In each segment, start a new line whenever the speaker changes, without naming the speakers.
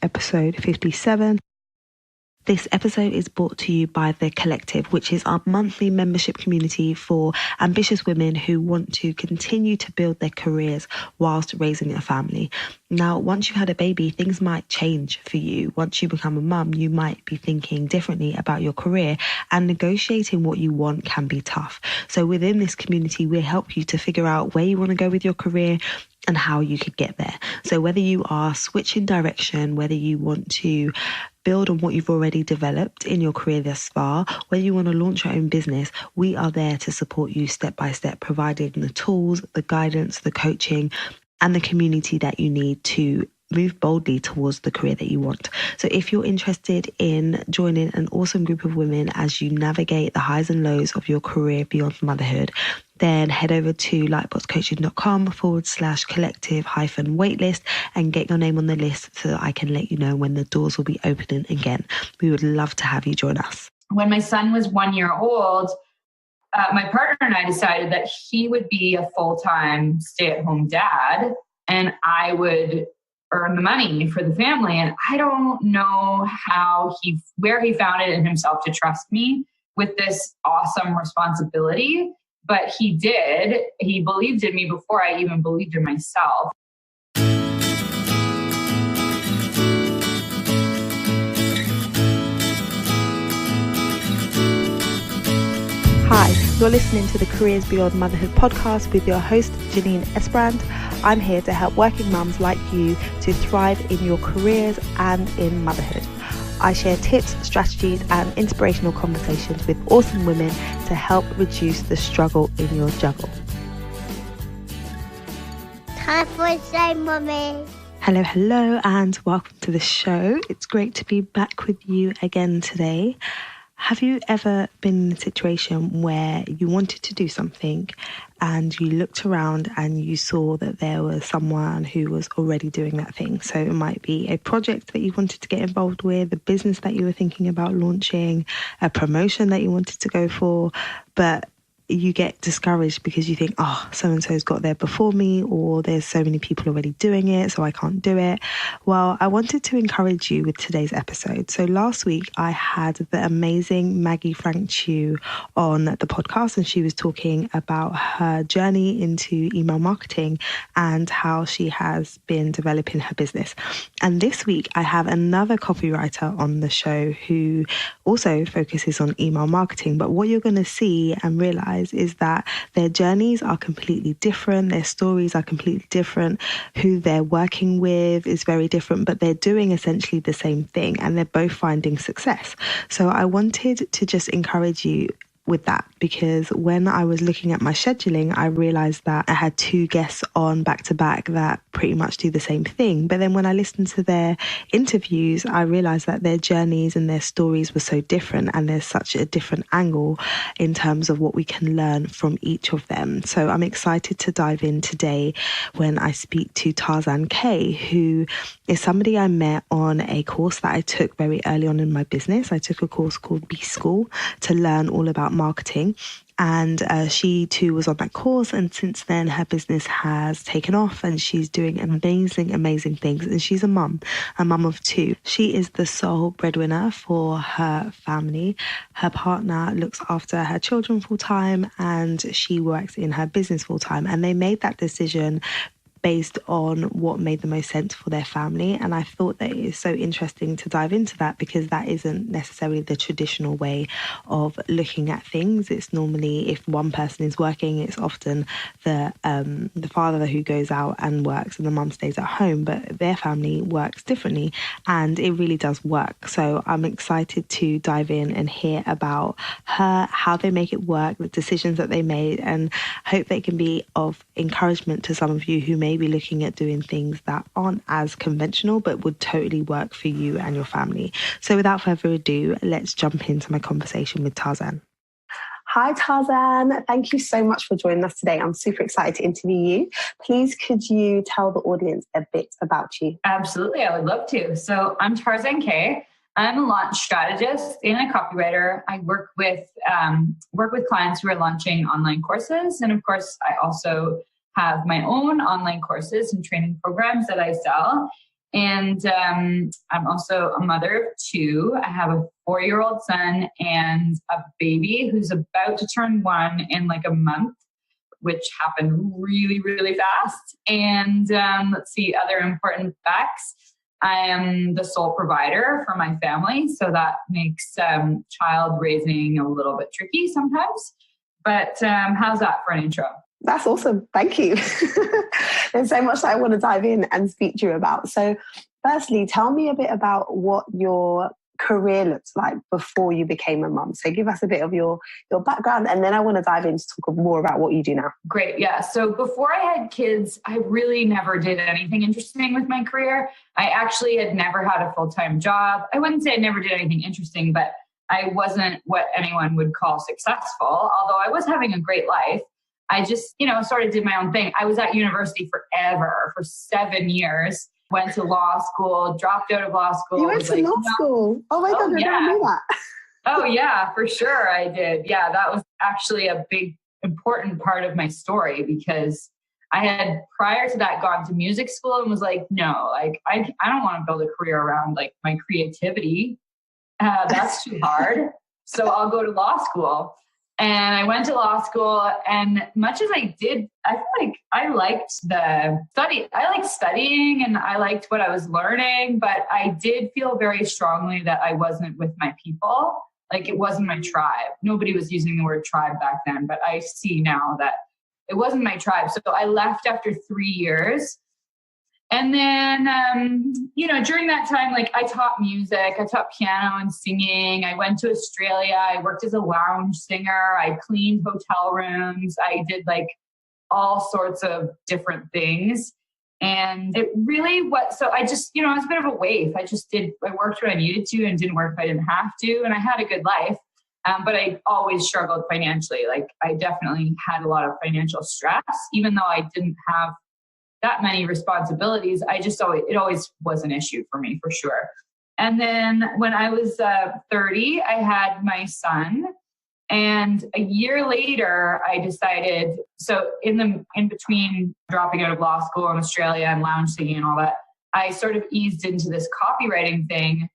episode 57. This episode is brought to you by The Collective, which is our monthly membership community for ambitious women who want to continue to build their careers whilst raising a family. Now, once you've had a baby, things might change for you. Once you become a mum, you might be thinking differently about your career, and negotiating what you want can be tough. So within this community, we'll help you to figure out where you want to go with your career and how you could get there. So whether you are switching direction, whether you want to build on what you've already developed in your career thus far, whether you want to launch your own business, we are there to support you step by step, providing the tools, the guidance, the coaching, and the community that you need to move boldly towards the career that you want. So if you're interested in joining an awesome group of women as you navigate the highs and lows of your career beyond motherhood, then head over to lightboxcoaching.com/collective-waitlist and get your name on the list so that I can let you know when the doors will be opening again. We would love to have you join us.
When my son was 1 year old, my partner and I decided that he would be a full-time stay-at-home dad and I would earn the money for the family. And I don't know where he found it in himself to trust me with this awesome responsibility. But he did. He believed in me before I even believed in myself.
Hi, you're listening to the Careers Beyond Motherhood podcast with your host, Janine Esbrand. I'm here to help working mums like you to thrive in your careers and in motherhood. I share tips, strategies, and inspirational conversations with awesome women to help reduce the struggle in your juggle.
Time for say, Mummy.
Hello, and welcome to the show. It's great to be back with you again today. Have you ever been in a situation where you wanted to do something and you looked around and you saw that there was someone who was already doing that thing? So it might be a project that you wanted to get involved with, a business that you were thinking about launching, a promotion that you wanted to go for, but you get discouraged because you think, so-and-so's got there before me, or there's so many people already doing it, so I can't do it. Well, I wanted to encourage you with today's episode. So last week I had the amazing Maggie Frank Chu on the podcast, and she was talking about her journey into email marketing and how she has been developing her business. And this week I have another copywriter on the show who also focuses on email marketing. But what you're going to see and realize is that their journeys are completely different. Their stories are completely different. Who they're working with is very different, but they're doing essentially the same thing and they're both finding success. So I wanted to just encourage you with that, because when I was looking at my scheduling, I realized that I had two guests on back to back that pretty much do the same thing. But then when I listened to their interviews, I realized that their journeys and their stories were so different, and there's such a different angle in terms of what we can learn from each of them. So I'm excited to dive in today when I speak to Tarzan Kay, who is somebody I met on a course that I took very early on in my business. I took a course called B School to learn all about marketing, and she too was on that course, and since then her business has taken off and she's doing amazing things. And she's a mum of two. She is the sole breadwinner for her family. Her partner looks after her children full time and she works in her business full time, and they made that decision based on what made the most sense for their family. And I thought that it is so interesting to dive into that, because that isn't necessarily the traditional way of looking at things. It's normally, if one person is working, it's often the father who goes out and works and the mum stays at home, but their family works differently, and it really does work. So I'm excited to dive in and hear about her, how they make it work, the decisions that they made, and hope they can be of encouragement to some of you who may be looking at doing things that aren't as conventional but would totally work for you and your family. So without further ado, let's jump into my conversation with Tarzan. Hi Tarzan, thank you so much for joining us today. I'm super excited to interview you. Please could you tell the audience a bit about you?
Absolutely, I would love to. So I'm Tarzan Kay. I'm a launch strategist and a copywriter. I work with clients who are launching online courses. And of course, I also have my own online courses and training programs that I sell. And I'm also a mother of two. I have a 4-year-old son and a baby who's about to turn 1 in like a month, which happened really, really fast. And let's see, other important facts. I am the sole provider for my family. So that makes child raising a little bit tricky sometimes. But how's that for an intro?
That's awesome. Thank you. There's so much that I want to dive in and speak to you about. So firstly, tell me a bit about what your career looks like before you became a mum. So give us a bit of your background, and then I want to dive in to talk more about what you do now.
Great. Yeah. So before I had kids, I really never did anything interesting with my career. I actually had never had a full-time job. I wouldn't say I never did anything interesting, but I wasn't what anyone would call successful, although I was having a great life. I just, sort of did my own thing. I was at university forever, for 7 years, went to law school, dropped out of law school.
You went to law school? Oh my God, I never knew that.
Oh yeah, for sure I did. Yeah, that was actually a big, important part of my story, because I had prior to that gone to music school and was like, no, like I don't want to build a career around like my creativity. That's too hard. So I'll go to law school. And I went to law school, and much as I did, I feel like I liked studying and I liked what I was learning, but I did feel very strongly that I wasn't with my people. Like it wasn't my tribe. Nobody was using the word tribe back then, but I see now that it wasn't my tribe. So I left after 3 years. And then, during that time, like I taught music, I taught piano and singing. I went to Australia. I worked as a lounge singer. I cleaned hotel rooms. I did like all sorts of different things. And it really so I just, I was a bit of a waif. I worked when I needed to and didn't work if I didn't have to. And I had a good life. But I always struggled financially. Like I definitely had a lot of financial stress, even though I didn't have that many responsibilities. It always was an issue for me, for sure. And then when I was 30, I had my son. And a year later, I decided, so in between dropping out of law school in Australia and lounge singing and all that, I sort of eased into this copywriting thing.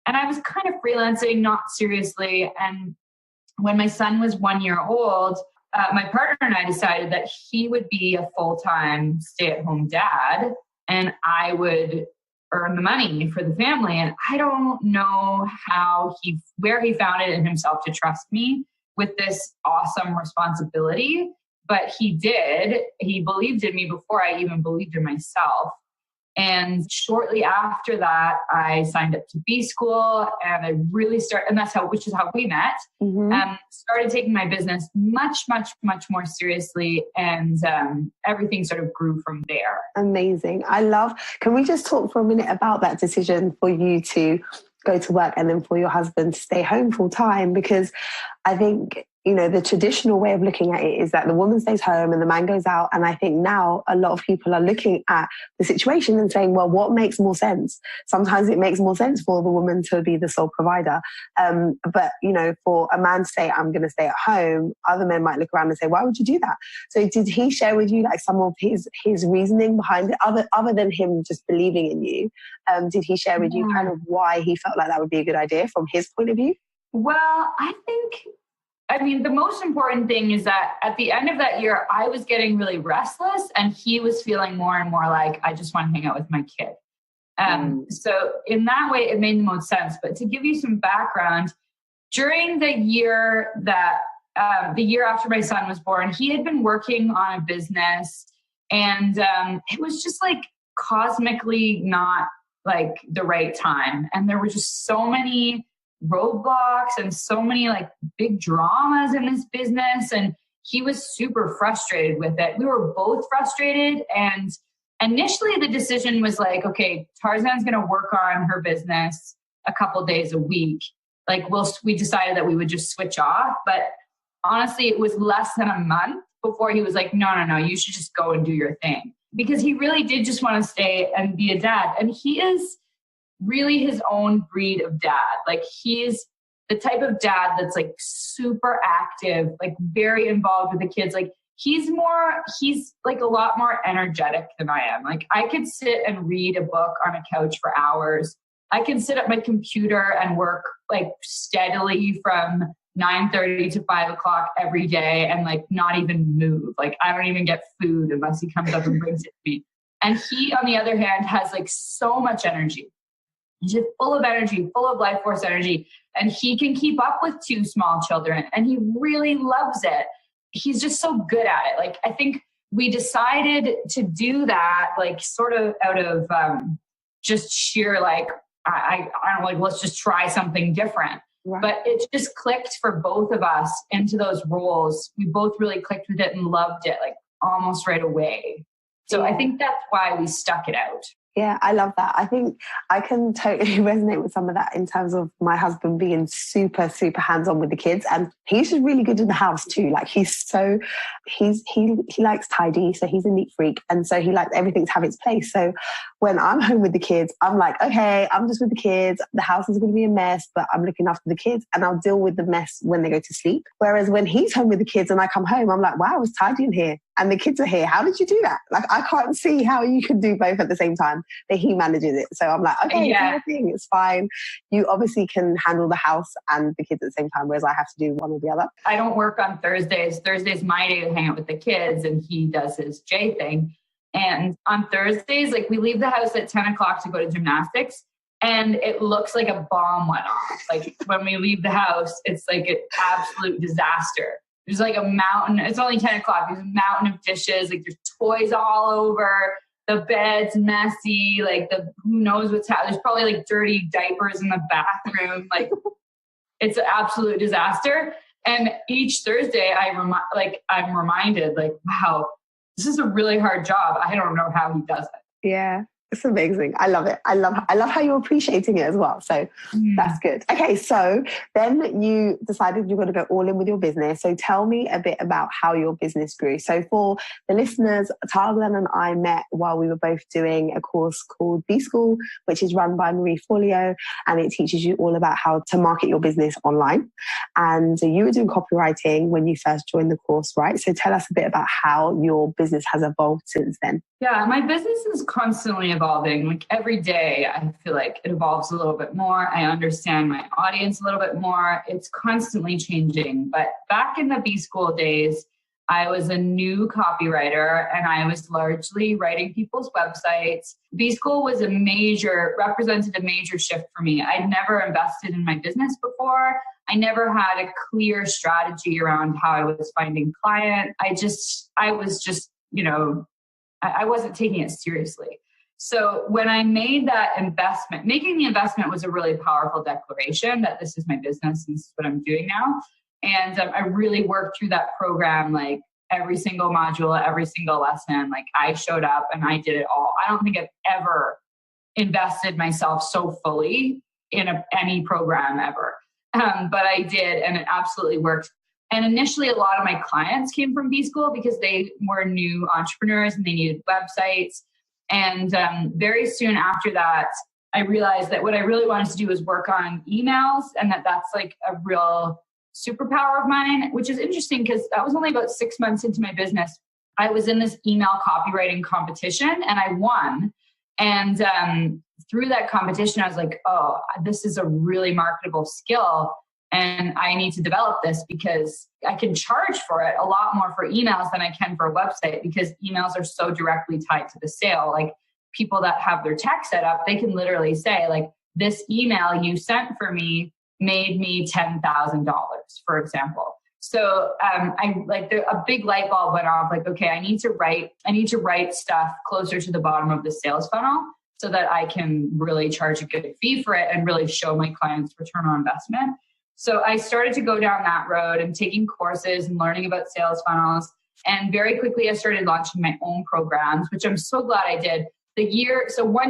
And I was kind of freelancing, not seriously. And when my son was 1 year old, my partner and I decided that he would be a full-time stay-at-home dad and I would earn the money for the family. And I don't know where he found it in himself to trust me with this awesome responsibility, but he did. He believed in me before I even believed in myself. And shortly after that, I signed up to B school, and I really which is how we met. Mm-hmm. Started taking my business much, much, much more seriously, and everything sort of grew from there.
Amazing. Can we just talk for a minute about that decision for you to go to work and then for your husband to stay home full time? Because I think, the traditional way of looking at it is that the woman stays home and the man goes out. And I think now a lot of people are looking at the situation and saying, well, what makes more sense? Sometimes it makes more sense for the woman to be the sole provider. But, for a man to say, I'm going to stay at home, other men might look around and say, why would you do that? So did he share with you like some of his reasoning behind it, other than him just believing in you? Did he share with you kind of why he felt like that would be a good idea from his point of view?
Well, the most important thing is that at the end of that year, I was getting really restless and he was feeling more and more like, I just want to hang out with my kid. So in that way, it made the most sense. But to give you some background, during the year after my son was born, he had been working on a business, and it was just like cosmically not like the right time. And there were just so many roadblocks and so many like big dramas in this business, and he was super frustrated with it. We were both frustrated, and initially the decision was like, okay, Tarzan's going to work on her business a couple days a week. Like we decided that we would just switch off, but honestly it was less than a month before he was like, no, you should just go and do your thing, because he really did just want to stay and be a dad. And he is really his own breed of dad. Like he's the type of dad that's like super active, like very involved with the kids. Like he's like a lot more energetic than I am. Like I could sit and read a book on a couch for hours. I can sit at my computer and work like steadily from 9:30 to 5:00 every day and like not even move. Like I don't even get food unless he comes up and brings it to me. And he, on the other hand, has like so much energy. He's just full of energy, full of life force energy. And he can keep up with 2 small children and he really loves it. He's just so good at it. Like, I think we decided to do that, like sort of out of just sheer, like, I don't know, like, let's just try something different. Right. But it just clicked for both of us into those roles. We both really clicked with it and loved it, like almost right away. So I think that's why we stuck it out.
Yeah, I love that. I think I can totally resonate with some of that in terms of my husband being super, super hands-on with the kids. And he's just really good in the house too. Like he likes tidy. So he's a neat freak. And so he likes everything to have its place. So when I'm home with the kids, I'm like, okay, I'm just with the kids. The house is going to be a mess, but I'm looking after the kids and I'll deal with the mess when they go to sleep. Whereas when he's home with the kids and I come home, I'm like, wow, it's tidy in here. And the kids are here. How did you do that? Like, I can't see how you can do both at the same time, but he manages it. So I'm like, okay, it's fine. You obviously can handle the house and the kids at the same time, whereas I have to do one or the other.
I don't work on Thursdays. Thursday's my day to hang out with the kids and he does his J thing. And on Thursdays, like we leave the house at 10:00 to go to gymnastics and it looks like a bomb went off. Like when we leave the house, it's like an absolute disaster. There's like a mountain. It's only 10:00. There's a mountain of dishes. Like there's toys all over. The bed's messy. Like who knows what's happening. There's probably like dirty diapers in the bathroom. Like it's an absolute disaster. And each Thursday, I'm reminded, like, wow, this is a really hard job. I don't know how he does it.
Yeah. It's amazing. I love it. I love how you're appreciating it as well. So that's good. Okay. So then you decided you're going to go all in with your business. So tell me a bit about how your business grew. So for the listeners, Tarzan and I met while we were both doing a course called B School, which is run by Marie Folio, and it teaches you all about how to market your business online. And you were doing copywriting when you first joined the course, right? So tell us a bit about how your business has evolved since then.
Yeah, my business is constantly evolving. Like every day, I feel like it evolves a little bit more. I understand my audience a little bit more. It's constantly changing. But back in the B School days, I was a new copywriter and I was largely writing people's websites. B School represented a major shift for me. I'd never invested in my business before. I never had a clear strategy around how I was finding clients. I wasn't taking it seriously. So when I made that investment, making the investment was a really powerful declaration that this is my business and this is what I'm doing now. And I really worked through that program, like every single module, every single lesson. Like I showed up and I did it all. I don't think I've ever invested myself so fully in any program ever. But I did, and it absolutely worked. And initially, a lot of my clients came from B School because they were new entrepreneurs and they needed websites. And very soon after that, I realized that what I really wanted to do was work on emails, and that's like a real superpower of mine, which is interesting because that was only about 6 months into my business. I was in this email copywriting competition and I won. And through that competition, I was like, oh, this is a really marketable skill. And I need to develop this because I can charge for it a lot more for emails than I can for a website because emails are so directly tied to the sale. Like people that have their tech set up, they can literally say like, this email you sent for me made me $10,000, for example. So a big light bulb went off like, okay, I need to write stuff closer to the bottom of the sales funnel so that I can really charge a good fee for it and really show my clients return on investment. So I started to go down that road and taking courses and learning about sales funnels. And very quickly, I started launching my own programs, which I'm so glad I did. 1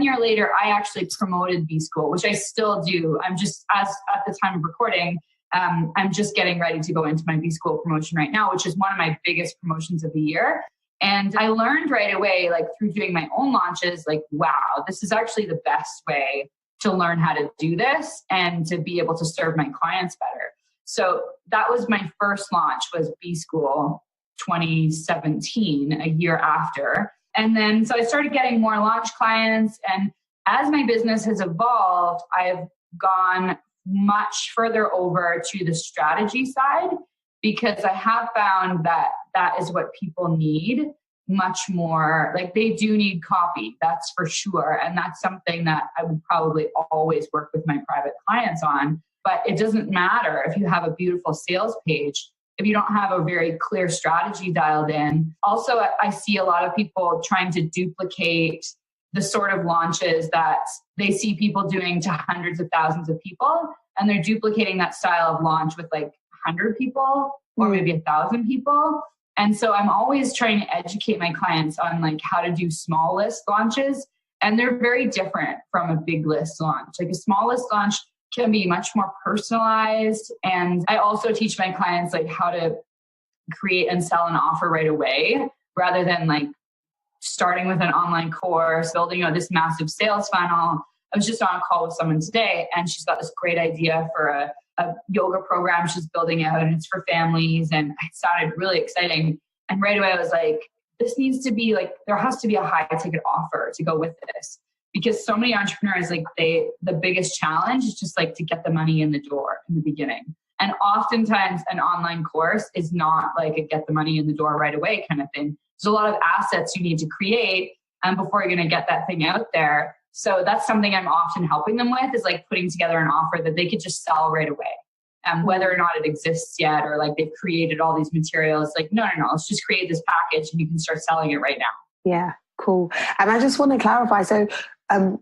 year later, I actually promoted B School, which I still do. I'm just, as at the time of recording, I'm just getting ready to go into my B School promotion right now, which is one of my biggest promotions of the year. And I learned right away, like through doing my own launches, like, wow, this is actually the best way to learn how to do this and to be able to serve my clients better. So that was my first launch, was B School. 2017, a year after. And then, so I started getting more launch clients. And as my business has evolved, I've gone much further over to the strategy side, because I have found that that is what people need much more. Like, they do need copy, that's for sure. And that's something that I would probably always work with my private clients on. But it doesn't matter if you have a beautiful sales page, if you don't have a very clear strategy dialed in. Also, I see a lot of people trying to duplicate the sort of launches that they see people doing to hundreds of thousands of people. And they're duplicating that style of launch with like 100 people or maybe 1,000 people. And so I'm always trying to educate my clients on like how to do small list launches. And they're very different from a big list launch. Like, a small list launch can be much more personalized. And I also teach my clients like how to create and sell an offer right away, rather than like starting with an online course, building this massive sales funnel. I was just on a call with someone today, and she's got this great idea for a yoga program she's building out, and it's for families. And it sounded really exciting. And right away I was like, this needs to be like, there has to be a high ticket offer to go with this. Because so many entrepreneurs, like the biggest challenge is just like to get the money in the door in the beginning. And oftentimes an online course is not like a get the money in the door right away kind of thing. There's a lot of assets you need to create before you're going to get that thing out there. So that's something I'm often helping them with, is like putting together an offer that they could just sell right away. Whether or not it exists yet, or like they've created all these materials, like, no, let's just create this package and you can start selling it right now.
Yeah, cool. And I just want to clarify. So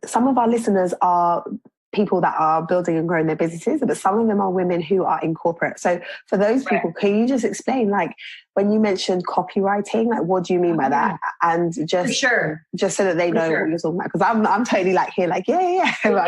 some of our listeners are people that are building and growing their businesses, but some of them are women who are in corporate. So for those people, can you just explain, like, when you mentioned copywriting, like, what do you mean by that? And just so that they know what you're talking about, because I'm totally like here, like, yeah,
for sure.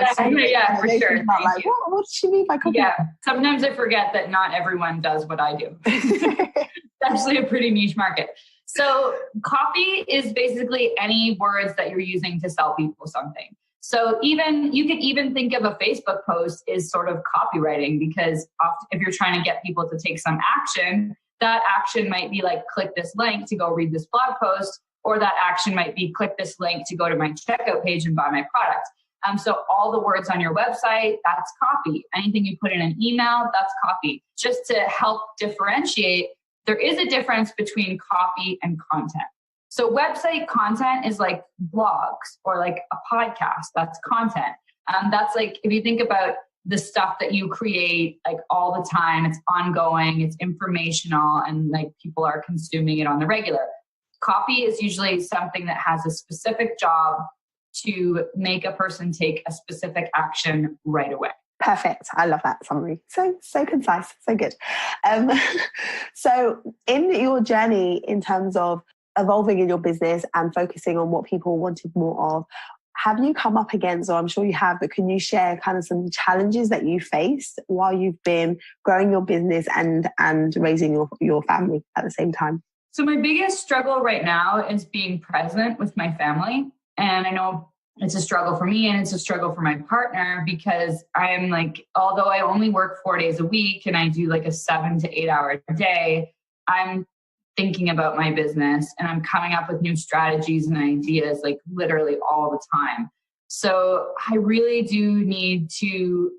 Like, what does she mean by copywriting?
Yeah, sometimes I forget that not everyone does what I do. It's actually a pretty niche market. So copy is basically any words that you're using to sell people something. So you could even think of a Facebook post is sort of copywriting, because if you're trying to get people to take some action, that action might be like, click this link to go read this blog post, or that action might be, click this link to go to my checkout page and buy my product. So all the words on your website, that's copy. Anything you put in an email, that's copy. Just to help differentiate, there is a difference between copy and content. So website content is like blogs or like a podcast. That's content. That's like, if you think about the stuff that you create like all the time, it's ongoing, it's informational, and like people are consuming it on the regular. Copy is usually something that has a specific job to make a person take a specific action right away.
Perfect. I love that summary. So concise, so good. So in your journey in terms of evolving in your business and focusing on what people wanted more of, have you come up against, or I'm sure you have, but can you share kind of some challenges that you faced while you've been growing your business and raising your family at the same time?
So my biggest struggle right now is being present with my family. And I know it's a struggle for me and it's a struggle for my partner, because I'm like, although I only work 4 days a week and I do like a 7 to 8 hour day, I'm thinking about my business and I'm coming up with new strategies and ideas like literally all the time. So I really do need to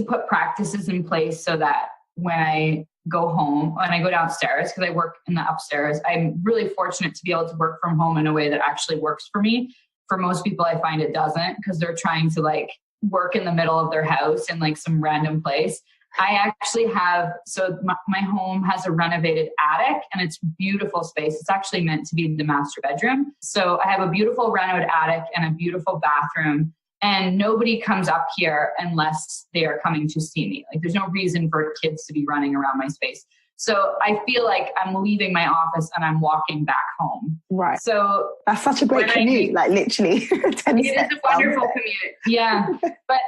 put practices in place so that when I go home, when I go downstairs, because I work in the upstairs, I'm really fortunate to be able to work from home in a way that actually works for me. For most people, I find it doesn't, because they're trying to like work in the middle of their house in like some random place. I actually have, so my home has a renovated attic and it's beautiful space. It's actually meant to be the master bedroom. So I have a beautiful renovated attic and a beautiful bathroom, and nobody comes up here unless they are coming to see me. Like, there's no reason for kids to be running around my space. So I feel like I'm leaving my office and I'm walking back home.
Right.
So
that's such a great commute, like literally 10
It is a wonderful commute. Yeah. But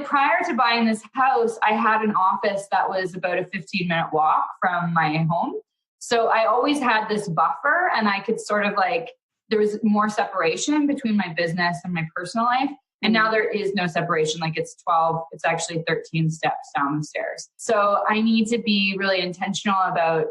prior to buying this house, I had an office that was about a 15-minute walk from my home. So I always had this buffer, and I could sort of like, there was more separation between my business and my personal life. And now there is no separation. Like it's actually 13 steps down the stairs. So I need to be really intentional about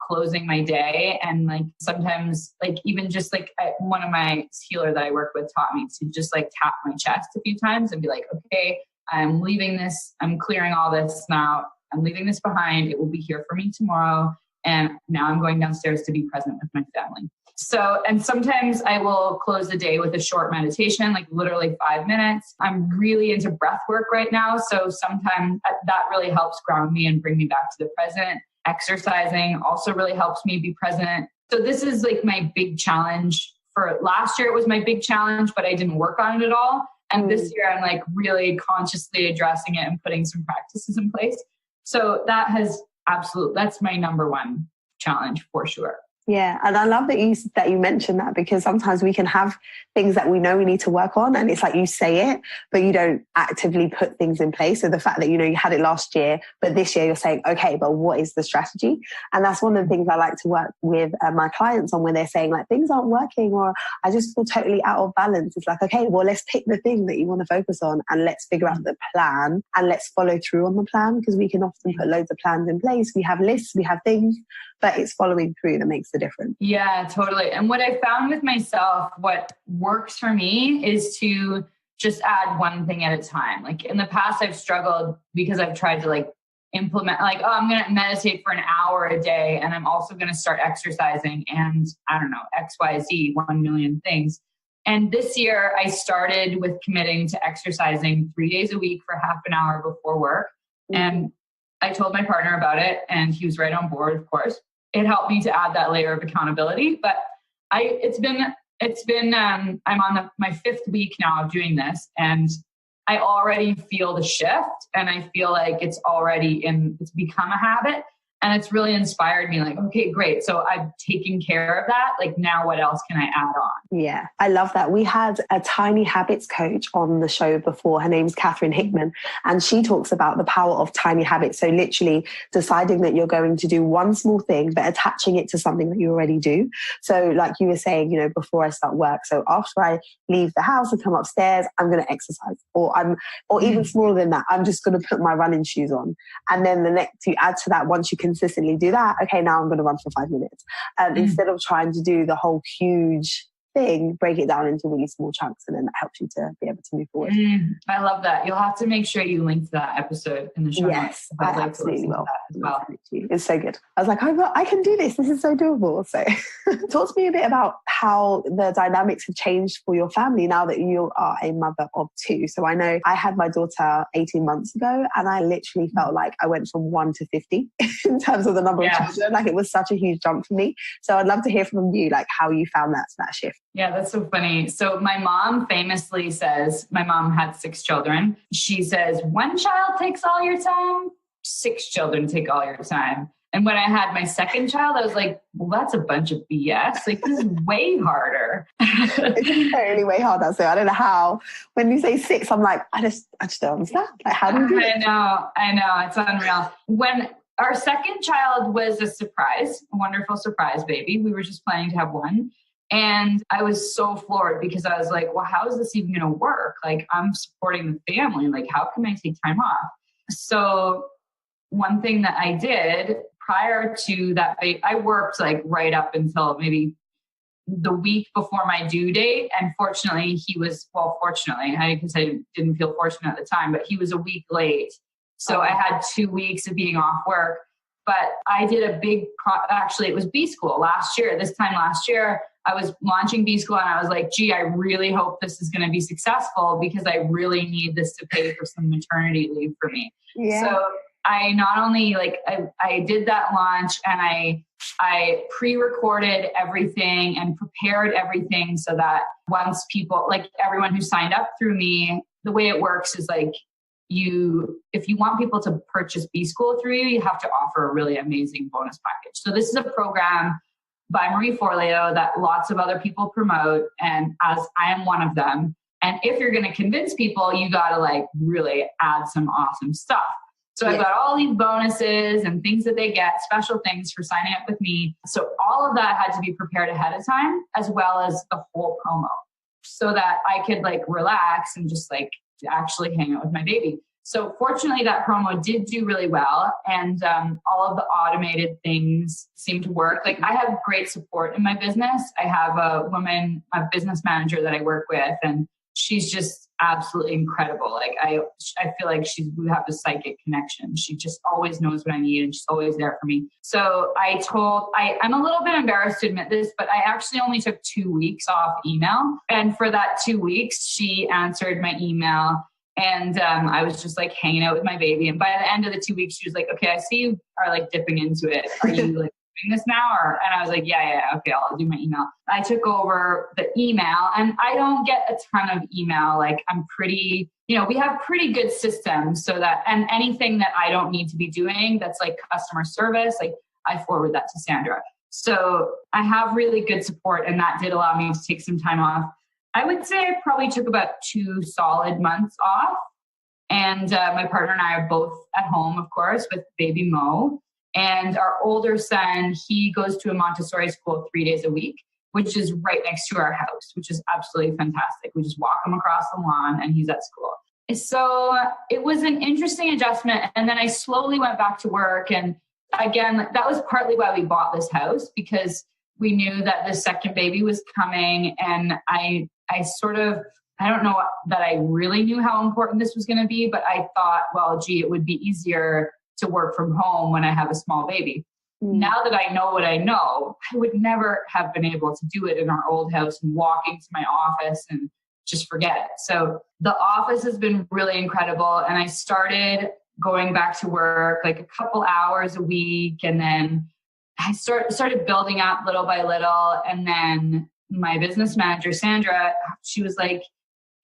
closing my day. And like sometimes like even just like one of my healer that I work with taught me to just like tap my chest a few times and be like, okay, I'm leaving this. I'm clearing all this now. I'm leaving this behind. It will be here for me tomorrow. And now I'm going downstairs to be present with my family. So, and sometimes I will close the day with a short meditation, like literally 5 minutes. I'm really into breath work right now. So sometimes that really helps ground me and bring me back to the present. Exercising also really helps me be present. So this is like my big challenge. For last year, it was my big challenge, but I didn't work on it at all. And this year I'm like really consciously addressing it and putting some practices in place. So that's my number one challenge for sure.
Yeah. And I love that you mentioned that, because sometimes we can have things that we know we need to work on, and it's like you say it, but you don't actively put things in place. So the fact that, you know, you had it last year, but this year you're saying, okay, but what is the strategy? And that's one of the things I like to work with my clients on, when they're saying like things aren't working, or I just feel totally out of balance. It's like, okay, well, let's pick the thing that you want to focus on and let's figure out the plan and let's follow through on the plan, because we can often put loads of plans in place. We have lists, we have things, but it's following through that makes the difference.
Yeah, totally. And what I found with myself, what works for me is to just add one thing at a time. Like in the past, I've struggled because I've tried to like implement, like, oh, I'm going to meditate for an hour a day, and I'm also going to start exercising, and I don't know, XYZ, 1 million things. And this year I started with committing to exercising 3 days a week for half an hour before work. And I told my partner about it, and he was right on board, of course. It helped me to add that layer of accountability. But I'm on my 5th week now of doing this, and I already feel the shift, and I feel like it's become a habit. And it's really inspired me, like, okay, great. So I've taken care of that. Like, now what else can I add on?
Yeah, I love that. We had a tiny habits coach on the show before. Her name's Catherine Hickman, and she talks about the power of tiny habits. So literally deciding that you're going to do one small thing, but attaching it to something that you already do. So like you were saying, you know, before I start work. So after I leave the house and come upstairs, I'm going to exercise, or even smaller than that, I'm just going to put my running shoes on. And then you add to that, once you consistently do that, okay, now I'm going to run for 5 minutes. Instead of trying to do the whole huge thing, break it down into really small chunks, and then that helps you to be able to move forward.
I love that. You'll have to make sure you link to that episode in the show notes.
Yes, I absolutely will.
Well.
It's so good. I was like, I can do this. This is so doable. So talk to me a bit about how the dynamics have changed for your family now that you are a mother of 2. So I know I had my daughter 18 months ago, and I literally felt like I went from 1 to 50 in terms of the number of children. Like, it was such a huge jump for me. So I'd love to hear from you, like how you found that shift.
Yeah, that's so funny. So my mom famously says, my mom had 6 children. She says, 1 child takes all your time, 6 children take all your time. And when I had my 2nd child, I was like, well, that's a bunch of BS. Like, this is way harder.
It's totally way harder. So I don't know how, when you say 6, I'm like, I just don't understand. Like, how do you do it?
I know. It's unreal. When our 2nd child was a surprise, a wonderful surprise baby. We were just planning to have 1. And I was so floored, because I was like, well, how is this even going to work? Like, I'm supporting the family. Like, how can I take time off? So one thing that I did prior to that, I worked like right up until maybe the week before my due date. And fortunately, I guess I didn't feel fortunate at the time, but he was a week late. So I had 2 weeks of being off work. But I did a big, actually it was B School last year. This time last year, I was launching B School, and I was like, gee, I really hope this is going to be successful, because I really need this to pay for some maternity leave for me. Yeah. So I not only I did that launch, and I pre-recorded everything and prepared everything so that once people, like everyone who signed up through me, the way it works is like, if you want people to purchase B School through you, you have to offer a really amazing bonus package. So this is a program by Marie Forleo that lots of other people promote, and as I am one of them. And if you're going to convince people, you got to like really add some awesome stuff. So I've got all these bonuses and things that they get, special things for signing up with me. So all of that had to be prepared ahead of time, as well as the whole promo. so that I could like relax and just like actually hang out with my baby. So fortunately that promo did do really well. And all of the automated things seem to work. Like I have great support in my business. I have a business manager that I work with, and she's just absolutely incredible. Like I feel like we have a psychic connection. She just always knows what I need and she's always there for me. So I'm a little bit embarrassed to admit this, but I actually only took 2 weeks off email. And for that 2 weeks, she answered my email. And I was just like hanging out with my baby. And by the end of the 2 weeks, she was like, okay, I see you are like dipping into it. Are you like doing this now? And I was like, yeah. Okay, I'll do my email. I took over the email, and I don't get a ton of email. Like I'm pretty, we have pretty good systems so that, and anything that I don't need to be doing, that's like customer service, like I forward that to Sandra. So I have really good support, and that did allow me to take some time off. I would say I probably took about 2 solid months off. And my partner and I are both at home, of course, with baby Mo. And our older son, he goes to a Montessori school 3 days a week, which is right next to our house, which is absolutely fantastic. We just walk him across the lawn and he's at school. So it was an interesting adjustment. And then I slowly went back to work. And again, that was partly why we bought this house, because we knew that the second baby was coming. And I don't know that I really knew how important this was going to be, but I thought, well, gee, it would be easier to work from home when I have a small baby. Now that I know what I know, I would never have been able to do it in our old house and walking to my office and just forget it. So the office has been really incredible. And I started going back to work like a couple hours a week. And then I started building up little by little. And then my business manager, Sandra, she was like,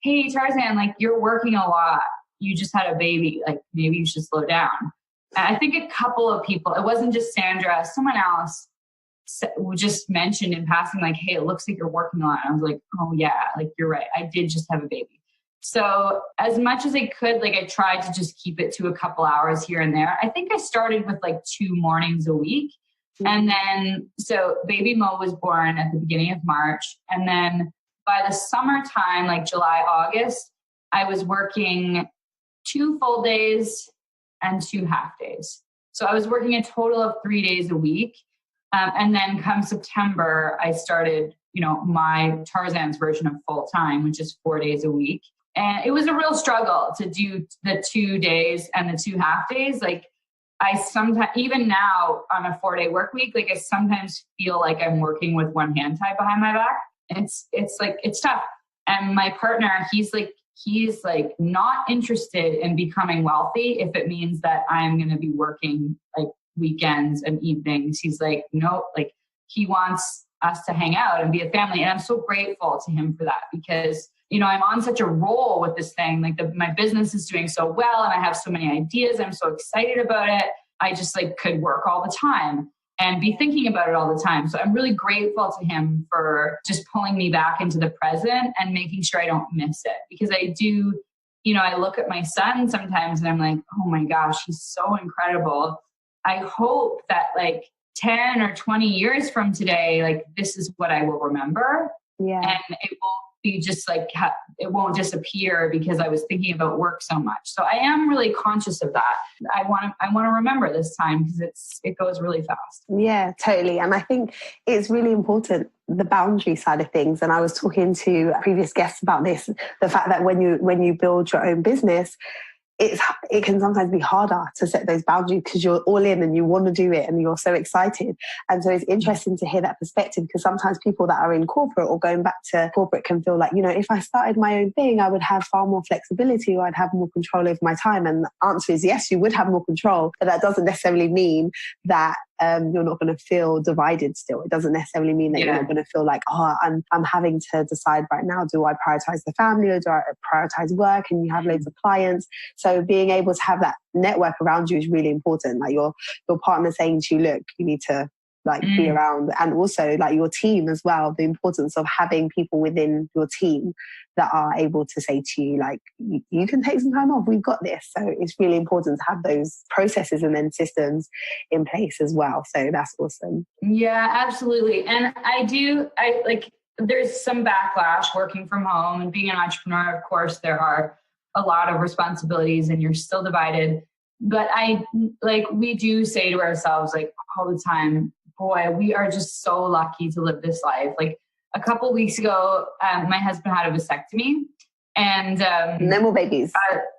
hey, Tarzan, like you're working a lot. You just had a baby. Like maybe you should slow down. And I think a couple of people, it wasn't just Sandra, someone else just mentioned in passing, like, hey, it looks like you're working a lot. I was like, oh yeah, like you're right. I did just have a baby. So as much as I could, like I tried to just keep it to a couple hours here and there. I think I started with like 2 mornings a week. And then, so baby Mo was born at the beginning of March. And then by the summertime, like July, August, I was working 2 full days and 2 half days. So I was working a total of 3 days a week. And then come September, I started, my Tarzan's version of full time, which is 4 days a week. And it was a real struggle to do the 2 days and the 2 half days. Like I sometimes, even now on a 4-day work week, like I sometimes feel like I'm working with one hand tied behind my back. It's tough. And my partner, he's not interested in becoming wealthy if it means that I'm going to be working like weekends and evenings. He's like, no, like he wants us to hang out and be a family. And I'm so grateful to him for that, because I'm on such a roll with this thing. Like my business is doing so well and I have so many ideas. I'm so excited about it. I just like could work all the time and be thinking about it all the time. So I'm really grateful to him for just pulling me back into the present and making sure I don't miss it. Because I do, I look at my son sometimes and I'm like, oh my gosh, he's so incredible. I hope that like 10 or 20 years from today, like this is what I will remember.
Yeah.
And it won't be just like, it won't disappear because I was thinking about work so much. So I am really conscious of that. I want to remember this time because it goes really fast.
Yeah, totally. And I think it's really important, the boundary side of things. And I was talking to previous guests about this, the fact that when you build your own business, it can sometimes be harder to set those boundaries because you're all in and you want to do it and you're so excited. And so it's interesting to hear that perspective, because sometimes people that are in corporate or going back to corporate can feel like, if I started my own thing, I would have far more flexibility or I'd have more control over my time. And the answer is yes, you would have more control, but that doesn't necessarily mean that you're not going to feel divided still. It doesn't necessarily mean that you're not going to feel like, I'm having to decide right now, do I prioritize the family or do I prioritize work? And you have loads of clients. So being able to have that network around you is really important. Like your partner saying to you, look, you need to be around, and also like your team as well, the importance of having people within your team that are able to say to you, like, you can take some time off, we've got this. So it's really important to have those processes and then systems in place as well. So that's awesome.
Yeah, absolutely. And I there's some backlash working from home and being an entrepreneur. Of course, there are a lot of responsibilities and you're still divided. But we do say to ourselves, like, all the time, boy, we are just so lucky to live this life. Like, a couple weeks ago, my husband had a vasectomy, and
no more babies.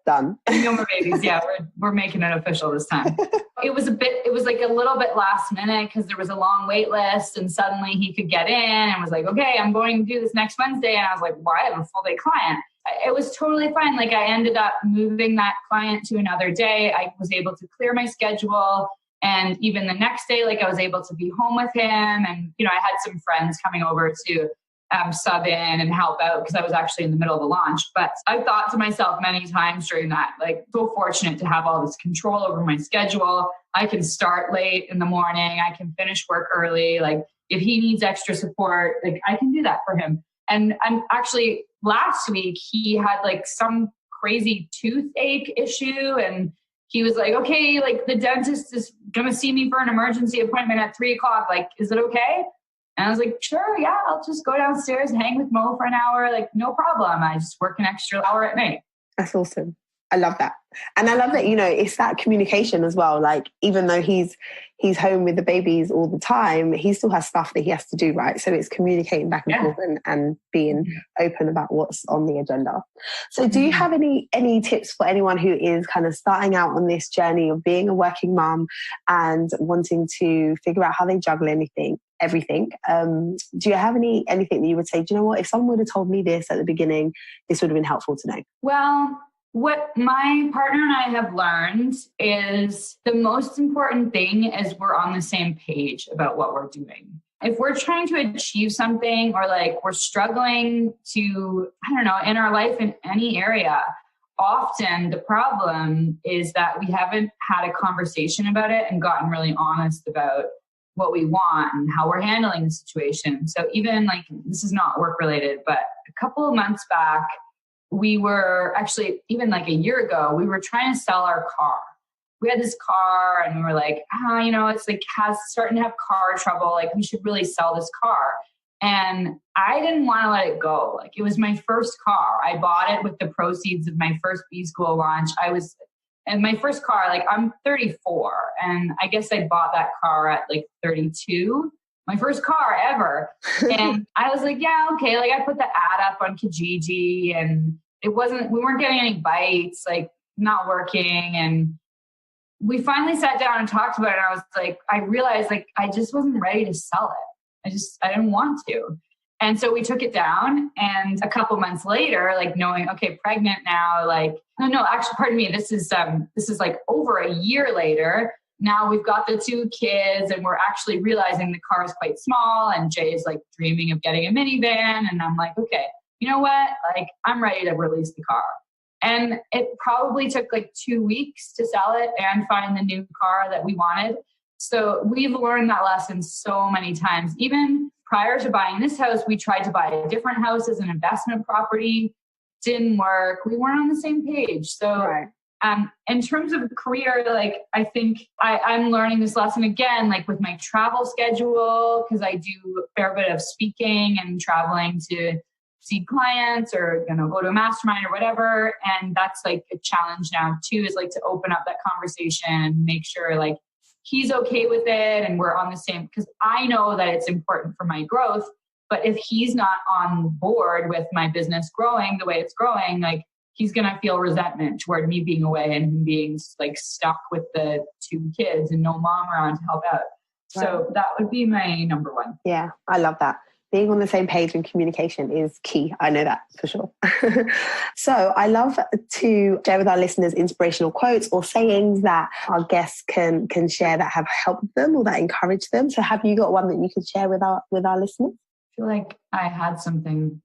Done.
No more babies. Yeah, we're making it official this time. It was like a little bit last minute because there was a long wait list, and suddenly he could get in and was like, okay, I'm going to do this next Wednesday. And I was like, well, I have a full day client. It was totally fine. Like, I ended up moving that client to another day. I was able to clear my schedule. And even the next day, like, I was able to be home with him. And, I had some friends coming over to sub in and help out because I was actually in the middle of the launch. But I thought to myself many times during that, like, so fortunate to have all this control over my schedule. I can start late in the morning. I can finish work early. Like, if he needs extra support, like, I can do that for him. And I'm actually, last week, he had like some crazy toothache issue. And he was like, okay, like, the dentist is going to see me for an emergency appointment at 3:00. Like, is it okay? And I was like, sure, yeah, I'll just go downstairs and hang with Mo for an hour. Like, no problem. I just work an extra hour at night.
That's awesome. I love that. And I love that, it's that communication as well. Like, even though he's home with the babies all the time, he still has stuff that he has to do, right? So it's communicating back and forth and being open about what's on the agenda. So do you have any tips for anyone who is kind of starting out on this journey of being a working mom and wanting to figure out how they juggle everything? Do you have anything that you would say, do you know what, if someone would have told me this at the beginning, this would have been helpful to know?
Well, what my partner and I have learned is the most important thing is we're on the same page about what we're doing. If we're trying to achieve something or like we're struggling to, in our life in any area, often the problem is that we haven't had a conversation about it and gotten really honest about what we want and how we're handling the situation. So even like, this is not work related, but a couple of months back, we were actually, even like a year ago, we were trying to sell our car. We had this car and we were like, it's like starting to have car trouble. Like, we should really sell this car. And I didn't want to let it go. Like, it was my first car. I bought it with the proceeds of my first B school launch. And my first car, like, I'm 34. And I guess I bought that car at like 32. My first car ever. And I was like, yeah, okay. Like, I put the ad up on Kijiji and we weren't getting any bites, like, not working. And we finally sat down and talked about it. And I was like, I realized, like, I just wasn't ready to sell it. I didn't want to. And so we took it down, and a couple months later, like, knowing, okay, pregnant now, like, no, actually, pardon me. This is like over a year later. Now we've got the 2 kids and we're actually realizing the car is quite small, and Jay is like dreaming of getting a minivan. And I'm like, okay, you know what? Like, I'm ready to release the car. And it probably took like 2 weeks to sell it and find the new car that we wanted. So we've learned that lesson so many times. Even prior to buying this house, we tried to buy a different house as an investment property. Didn't work. We weren't on the same page. So
right.
In terms of career, like, I think I'm learning this lesson again, like with my travel schedule, because I do a fair bit of speaking and traveling to see clients or, go to a mastermind or whatever. And that's like a challenge now too, is like to open up that conversation and make sure like he's okay with it and we're on the same, because I know that it's important for my growth. But if he's not on board with my business growing the way it's growing, like, he's going to feel resentment toward me being away and him being like stuck with the 2 kids and no mom around to help out. Right. So that would be my number one.
Yeah, I love that. Being on the same page and communication is key. I know that for sure. So I love to share with our listeners inspirational quotes or sayings that our guests can share that have helped them or that encourage them. So have you got one that you could share with our listeners?
I feel like I had something.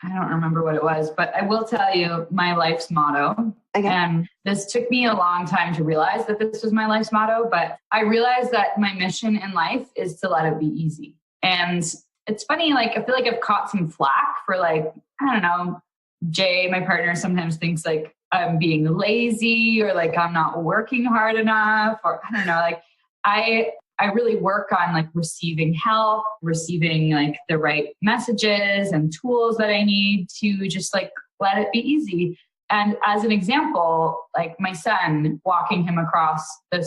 I don't remember what it was, but I will tell you my life's motto. Okay. And this took me a long time to realize that this was my life's motto, but I realized that my mission in life is to let it be easy. And it's funny, like, I feel like I've caught some flack for like, I don't know, Jay, my partner, sometimes thinks like I'm being lazy or like I'm not working hard enough, or I don't know, like I I really work on like receiving help, receiving like the right messages and tools that I need to just like let it be easy. And as an example, like my son, walking him across the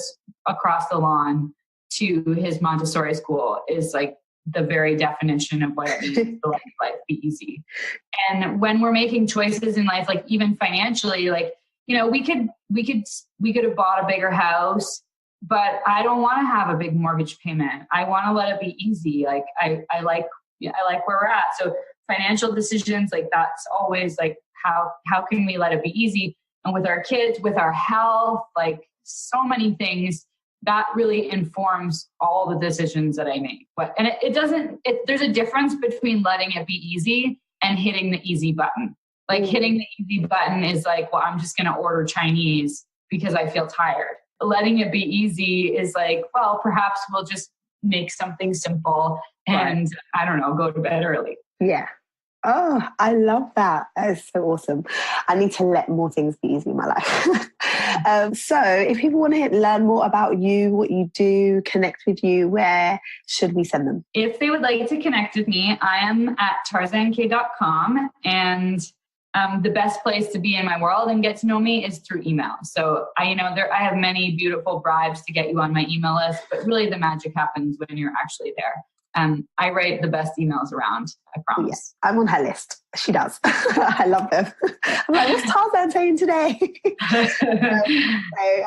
lawn to his Montessori school is like the very definition of what it means to let life be easy. And when we're making choices in life, like even financially, like, you know, we could have bought a bigger house, but I don't want to have a big mortgage payment. I want to let it be easy. Like I like where we're at. So financial decisions, like that's always like, how can we let it be easy? And with our kids, with our health, like so many things, that really informs all the decisions that I make. And there's a difference between letting it be easy and hitting the easy button. Like hitting the easy button is like, well, I'm just going to order Chinese because I feel tired. Letting it be easy is like, well, perhaps we'll just make something simple and I don't know, go to bed early.
Yeah. Oh, I love that. That is so awesome. I need to let more things be easy in my life. So if people want to learn more about you, what you do, connect with you, where should we send them?
If they would like to connect with me, I am at tarzankay.com, and the best place to be in my world and get to know me is through email. So I have many beautiful bribes to get you on my email list, but really the magic happens when you're actually there. I write the best emails around, I promise.
Yeah, I'm on her list. She does. I love them. I'm like, what's Tarzan saying today?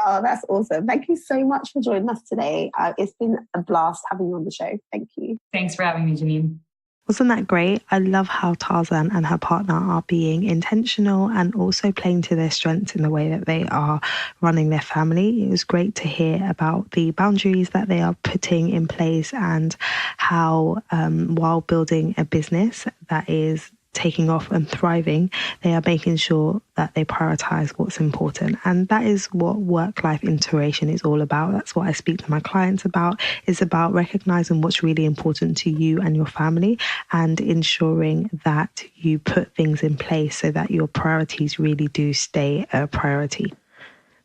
Oh, that's awesome. Thank you so much for joining us today. It's been a blast having you on the show. Thank you.
Thanks for having me, Janine.
Wasn't that great? I love how Tarzan and her partner are being intentional and also playing to their strengths in the way that they are running their family. It was great to hear about the boundaries that they are putting in place and how, while building a business that is taking off and thriving, they are making sure that they prioritize what's important. And that is what work-life integration is all about. That's what I speak to my clients about. It's about recognizing what's really important to you and your family and ensuring that you put things in place so that your priorities really do stay a priority.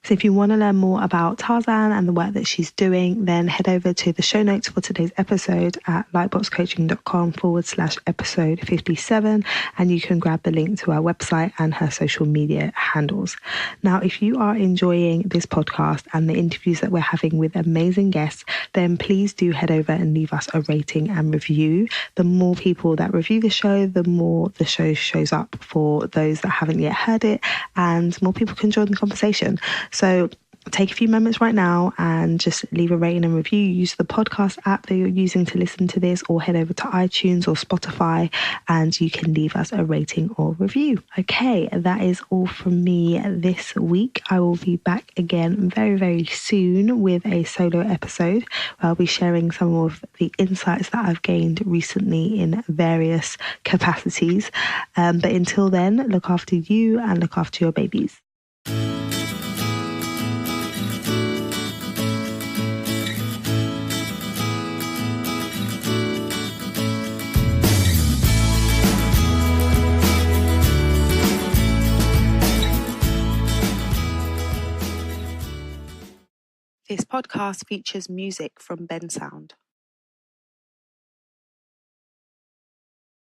So if you want to learn more about Tarzan and the work that she's doing, then head over to the show notes for today's episode at lightboxcoaching.com/episode 57, and you can grab the link to our website and her social media handles. Now, if you are enjoying this podcast and the interviews that we're having with amazing guests, then please do head over and leave us a rating and review. The more people that review the show, the more the show shows up for those that haven't yet heard it, and more people can join the conversation. So take a few moments right now and just leave a rating and review. Use the podcast app that you're using to listen to this, or head over to iTunes or Spotify and you can leave us a rating or review. Okay, that is all from me this week. I will be back again very, very soon with a solo episode where I'll be sharing some of the insights that I've gained recently in various capacities. But until then, look after you and look after your babies. This podcast features music from Sound.